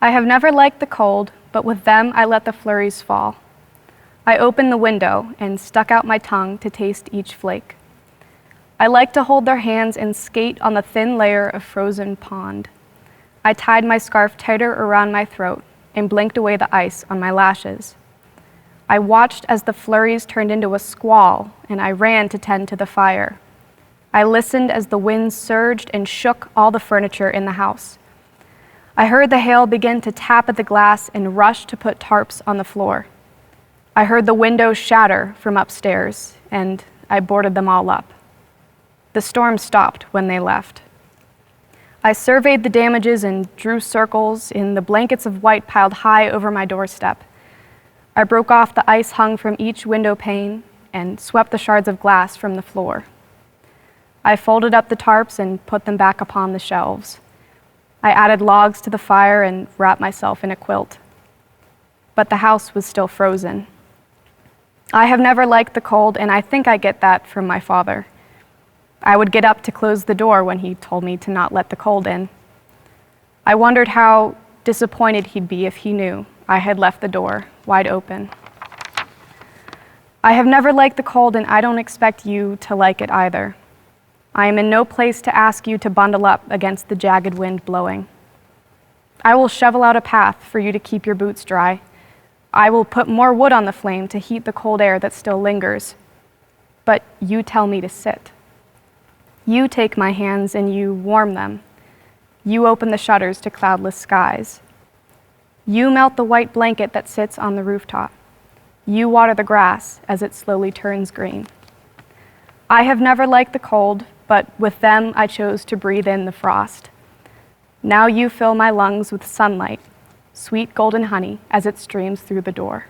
I have never liked the cold, but with them I let the flurries fall. I opened the window and stuck out my tongue to taste each flake. I like to hold their hands and skate on the thin layer of frozen pond. I tied my scarf tighter around my throat and blinked away the ice on my lashes. I watched as the flurries turned into a squall, and I ran to tend to the fire. I listened as the wind surged and shook all the furniture in the house. I heard the hail begin to tap at the glass and rush to put tarps on the floor. I heard the windows shatter from upstairs, and I boarded them all up. The storm stopped when they left. I surveyed the damages and drew circles in the blankets of white piled high over my doorstep. I broke off the ice hung from each window pane and swept the shards of glass from the floor. I folded up the tarps and put them back upon the shelves. I added logs to the fire and wrapped myself in a quilt. But the house was still frozen. I have never liked the cold, and I think I get that from my father. I would get up to close the door when he told me to not let the cold in. I wondered how disappointed he'd be if he knew I had left the door wide open. I have never liked the cold, and I don't expect you to like it either. I am in no place to ask you to bundle up against the jagged wind blowing. I will shovel out a path for you to keep your boots dry. I will put more wood on the flame to heat the cold air that still lingers. But you tell me to sit. You take my hands and you warm them. You open the shutters to cloudless skies. You melt the white blanket that sits on the rooftop. You water the grass as it slowly turns green. I have never liked the cold, but with them I chose to breathe in the frost. Now you fill my lungs with sunlight, sweet golden honey as it streams through the door.